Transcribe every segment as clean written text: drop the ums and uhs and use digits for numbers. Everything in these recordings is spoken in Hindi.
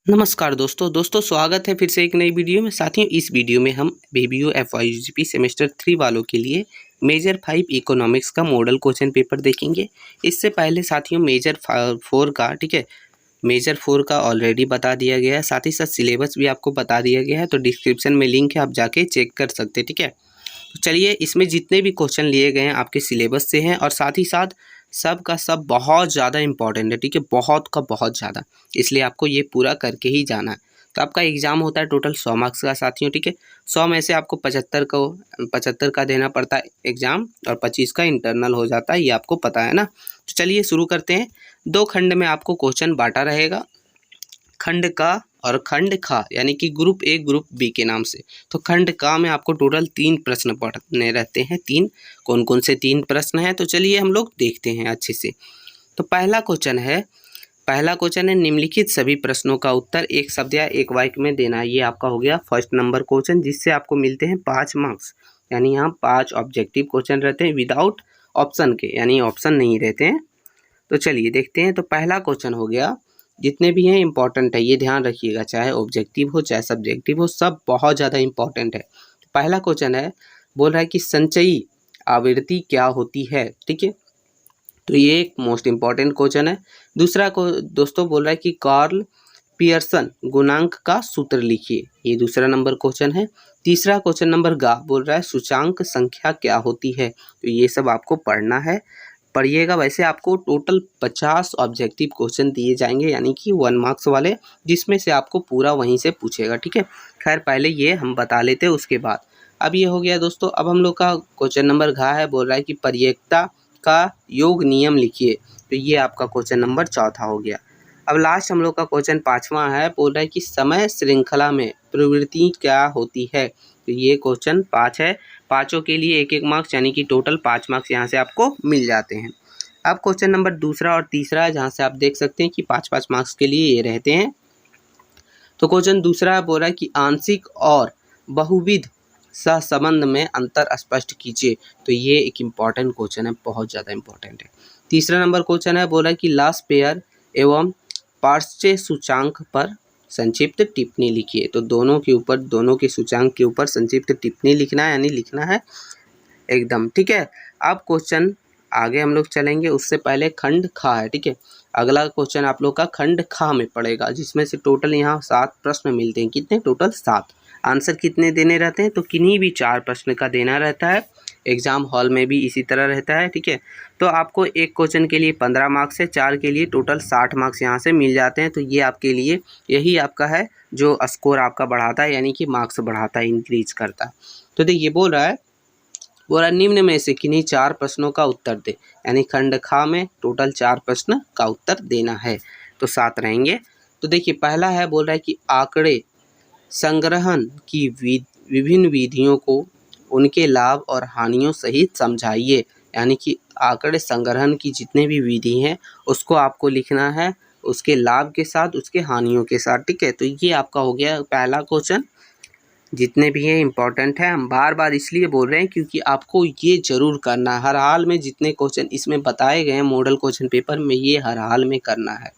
नमस्कार दोस्तों स्वागत है फिर से एक नई वीडियो में। साथियों, इस वीडियो में हम बीबीओ एफवाईयूजीपी सेमेस्टर 3 वालों के लिए मेजर 5 इकोनॉमिक्स का मॉडल क्वेश्चन पेपर देखेंगे। इससे पहले साथियों मेजर 4 का मेजर 4 का ऑलरेडी बता दिया गया है, साथ ही साथ सिलेबस भी आपको बता दिया गया है, तो डिस्क्रिप्शन में लिंक है, आप जाके चेक कर सकते हैं। ठीक है, तो चलिए, इसमें जितने भी क्वेश्चन लिए गए हैं आपके सिलेबस से हैं और साथ ही साथ सब का सब बहुत ज़्यादा इंपॉर्टेंट है। ठीक है, बहुत का बहुत ज़्यादा, इसलिए आपको ये पूरा करके ही जाना है। तो आपका एग्ज़ाम होता है टोटल 100 मार्क्स का साथियों। ठीक है, 100 में से आपको 75 का देना पड़ता है एग्ज़ाम और 25 का इंटरनल हो जाता है, ये आपको पता है ना। तो चलिए शुरू करते हैं। 2 खंड में आपको क्वेश्चन बांटा रहेगा, खंड का और खंड खा, यानी कि ग्रुप ए ग्रुप बी के नाम से। तो खंड का में आपको टोटल 3 प्रश्न पढ़ने रहते हैं। कौन कौन से 3 प्रश्न हैं, तो चलिए हम लोग देखते हैं अच्छे से। तो पहला क्वेश्चन है निम्नलिखित सभी प्रश्नों का उत्तर एक शब्द या एक वाक्य में देना। ये आपका हो गया फर्स्ट नंबर क्वेश्चन, जिससे आपको मिलते हैं 5 मार्क्स। यानी यहाँ 5 ऑब्जेक्टिव क्वेश्चन रहते हैं विदाउट ऑप्शन के, यानी ऑप्शन नहीं रहते हैं। तो चलिए देखते हैं। तो पहला क्वेश्चन हो गया, जितने भी हैं इंपॉर्टेंट है, ये ध्यान रखिएगा, चाहे ऑब्जेक्टिव हो चाहे सब्जेक्टिव हो, सब बहुत ज़्यादा इंपॉर्टेंट है। पहला क्वेश्चन है, बोल रहा है कि संचयी आवृत्ति क्या होती है। ठीक है, तो ये एक मोस्ट इंपॉर्टेंट क्वेश्चन है। दूसरा को दोस्तों बोल रहा है कि कार्ल पियर्सन गुणांक का सूत्र लिखिए, ये दूसरा नंबर क्वेश्चन है। तीसरा क्वेश्चन नंबर गा बोल रहा है सूचांक संख्या क्या होती है। तो ये सब आपको पढ़ना है, पढ़िएगा। वैसे आपको टोटल 50 ऑब्जेक्टिव क्वेश्चन दिए जाएंगे, यानी कि 1 मार्क्स वाले, जिसमें से आपको पूरा वहीं से पूछेगा। ठीक है, खैर पहले ये हम बता लेते हैं, उसके बाद अब ये हो गया दोस्तों। अब हम लोग का क्वेश्चन नंबर घ है, बोल रहा है कि पर्येकता का योग नियम लिखिए। तो ये आपका क्वेश्चन नंबर 4 हो गया। अब लास्ट हम लोग का क्वेश्चन 5वां है, बोल रहा है कि समय श्रृंखला में प्रवृत्ति क्या होती है। तो ये क्वेश्चन 5 है, पाँचों के लिए 1-1 मार्क्स, यानी कि टोटल 5 मार्क्स यहाँ से आपको मिल जाते हैं। अब क्वेश्चन नंबर दूसरा और तीसरा है, जहाँ से आप देख सकते हैं कि 5-5 मार्क्स के लिए ये रहते हैं। तो क्वेश्चन दूसरा बोल रहा है कि आंशिक और बहुविध सहसंबंध में अंतर स्पष्ट कीजिए। तो ये एक इम्पॉर्टेंट क्वेश्चन है, बहुत ज़्यादा इम्पॉर्टेंट है। तीसरा नंबर क्वेश्चन है, बोल रहा है कि लास्ट पेयर एवं पार्श्व सूचांक पर संक्षिप्त टिप्पणी लिखिए। तो दोनों के सूचांक के ऊपर संक्षिप्त टिप्पणी लिखना है, यानी लिखना है एकदम। ठीक है, अब क्वेश्चन आगे हम लोग चलेंगे, उससे पहले खंड खा है। ठीक है, अगला क्वेश्चन आप लोग का खंड खा में पड़ेगा, जिसमें से टोटल यहाँ 7 प्रश्न मिलते हैं। कितने? टोटल 7। आंसर कितने देने रहते हैं? तो किन्हीं भी 4 प्रश्न का देना रहता है। एग्जाम हॉल में भी इसी तरह रहता है। ठीक है, तो आपको एक क्वेश्चन के लिए 15 मार्क्स है, 4 के लिए टोटल 60 मार्क्स यहाँ से मिल जाते हैं। तो ये आपके लिए यही आपका है जो स्कोर आपका बढ़ाता है, यानी कि मार्क्स बढ़ाता है, इंक्रीज करता है। तो देखिए बोल रहा है निम्न में से किन्हीं 4 प्रश्नों का उत्तर दे, यानी खंड खा में टोटल 4 प्रश्न का उत्तर देना है, तो 7 रहेंगे। तो देखिए पहला है, बोल रहा है कि आंकड़े संग्रहण की विभिन्न विधियों को उनके लाभ और हानियों सहित समझाइए। यानी कि आंकड़े संग्रहण की जितने भी विधि हैं उसको आपको लिखना है, उसके लाभ के साथ, उसके हानियों के साथ। ठीक है, तो ये आपका हो गया पहला क्वेश्चन। जितने भी हैं इंपॉर्टेंट है, हम बार बार इसलिए बोल रहे हैं क्योंकि आपको ये जरूर करना है हर हाल में। जितने क्वेश्चन इसमें बताए गए हैं मॉडल क्वेश्चन पेपर में, ये हर हाल में करना है।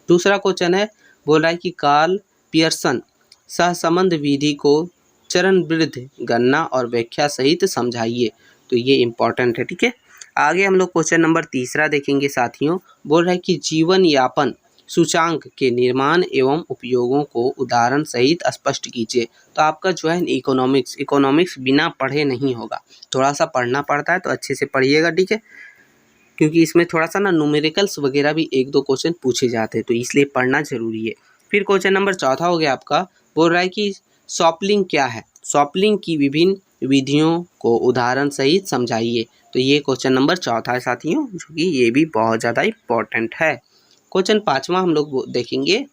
दूसरा क्वेश्चन है, बोल रहा है कि कार्ल पियर्सन सहसंबंध विधि को चरणबद्ध गणना और व्याख्या सहित समझाइए। तो ये इंपॉर्टेंट है। ठीक है, आगे हम लोग क्वेश्चन नंबर तीसरा देखेंगे साथियों। बोल रहा है कि जीवन यापन सूचांक के निर्माण एवं उपयोगों को उदाहरण सहित स्पष्ट कीजिए। तो आपका जो है इकोनॉमिक्स बिना पढ़े नहीं होगा, थोड़ा सा पढ़ना पड़ता है, तो अच्छे से पढ़िएगा। ठीक है, क्योंकि इसमें थोड़ा सा ना न्यूमेरिकल्स वगैरह भी 1-2 क्वेश्चन पूछे जाते हैं, तो इसलिए पढ़ना जरूरी है। फिर क्वेश्चन नंबर चौथा हो गया आपका, बोल रहा है कि सॉपलिंग क्या है, सॉपलिंग की विभिन्न विधियों को उदाहरण सहित समझाइए। तो ये क्वेश्चन नंबर चौथा है साथियों, जो कि ये भी बहुत ज़्यादा इम्पोर्टेंट है। क्वेश्चन 5वां हम लोग देखेंगे।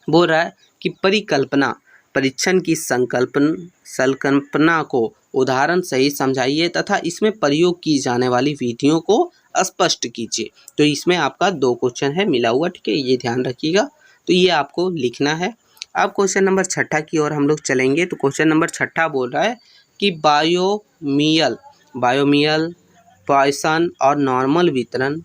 बोल रहा है कि परिकल्पना परीक्षण की संकल्पना को उदाहरण सहित समझाइए तथा इसमें प्रयोग की जाने वाली विधियों को स्पष्ट कीजिए। तो इसमें आपका 2 क्वेश्चन है मिला हुआ। ठीक है, ये ध्यान रखिएगा, तो ये आपको लिखना है। अब क्वेश्चन नंबर 6 की ओर हम लोग चलेंगे। तो क्वेश्चन नंबर 6 बोल रहा है कि बायोमियल पॉइसन और नॉर्मल वितरण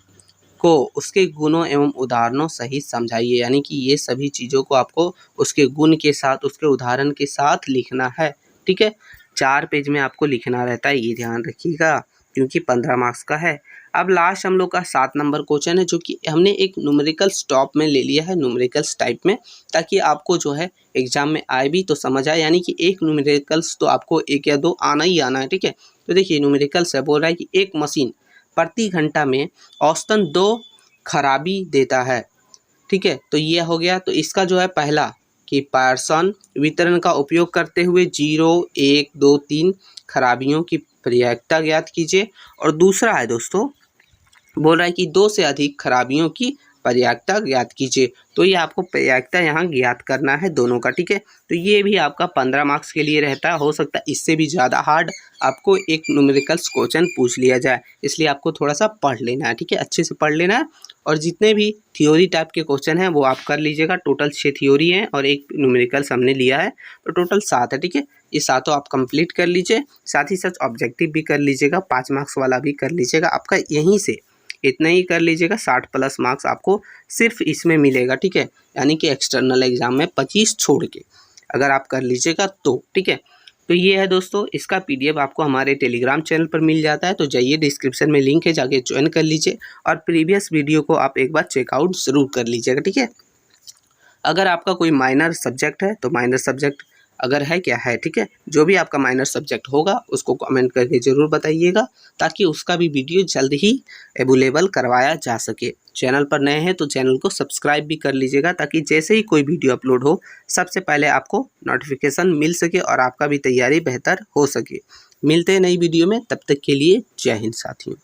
को उसके गुणों एवं उदाहरणों सहित समझाइए। यानी कि ये सभी चीज़ों को आपको उसके गुण के साथ, उसके उदाहरण के साथ लिखना है। ठीक है, 4 पेज में आपको लिखना रहता है, ये ध्यान रखिएगा, क्योंकि 15 मार्क्स का है। अब लास्ट हम लोग का 7 नंबर क्वेश्चन है, जो कि हमने एक न्यूमेरिकल्स टॉप में ले लिया है, न्यूमेरिकल्स टाइप में, ताकि आपको जो है एग्जाम में आए भी तो समझ आए। यानी कि एक न्यूमेरिकल्स तो आपको 1 या 2 आना ही आना है। ठीक है, तो देखिए न्यूमेरिकल्स है, बोल रहा है कि एक मशीन प्रति घंटा में औसतन 2 खराबी देता है। ठीक है, तो ये हो गया। तो इसका जो है पहला कि पायरसन वितरण का उपयोग करते हुए 0, 1, 2, 3 खराबियों की प्रयोज्यता ज्ञात कीजिए। और दूसरा है दोस्तों, बोल रहा है कि 2 से अधिक खराबियों की प्रयोज्यता ज्ञात कीजिए। तो ये आपको प्रयोज्यता यहाँ ज्ञात करना है दोनों का। ठीक है, तो ये भी आपका 15 मार्क्स के लिए रहता है। हो सकता है इससे भी ज़्यादा हार्ड आपको एक न्यूमेरिकल्स क्वेश्चन पूछ लिया जाए, इसलिए आपको थोड़ा सा पढ़ लेना है। ठीक है, अच्छे से पढ़ लेना है। और जितने भी थ्योरी टाइप के क्वेश्चन हैं वो आप कर लीजिएगा। टोटल 6 थ्योरी हैं और एक न्यूमेरिकल्स हमने लिया है, तो टोटल 7 है। ठीक है, ये सातों आप कंप्लीट कर लीजिए। साथ ही साथ ऑब्जेक्टिव भी कर लीजिएगा, 5 मार्क्स वाला भी कर लीजिएगा। आपका यहीं से इतना ही कर लीजिएगा, 60+ मार्क्स आपको सिर्फ इसमें मिलेगा। ठीक है, यानी कि एक्सटर्नल एग्जाम में 25 छोड़ के अगर आप कर लीजिएगा तो। ठीक है, तो ये है दोस्तों, इसका PDF आपको हमारे टेलीग्राम चैनल पर मिल जाता है, तो जाइए डिस्क्रिप्शन में लिंक है, जाके ज्वाइन कर लीजिए और प्रीवियस वीडियो को आप एक बार चेकआउट ज़रूर कर लीजिएगा। ठीक है, अगर आपका कोई माइनर सब्जेक्ट है तो माइनर सब्जेक्ट अगर है क्या है, ठीक है, जो भी आपका माइनर सब्जेक्ट होगा उसको कमेंट करके ज़रूर बताइएगा, ताकि उसका भी वीडियो जल्द ही अवेलेबल करवाया जा सके। चैनल पर नए हैं तो चैनल को सब्सक्राइब भी कर लीजिएगा, ताकि जैसे ही कोई वीडियो अपलोड हो सबसे पहले आपको नोटिफिकेशन मिल सके और आपका भी तैयारी बेहतर हो सके। मिलते हैं नई वीडियो में, तब तक के लिए जय हिंद साथियों।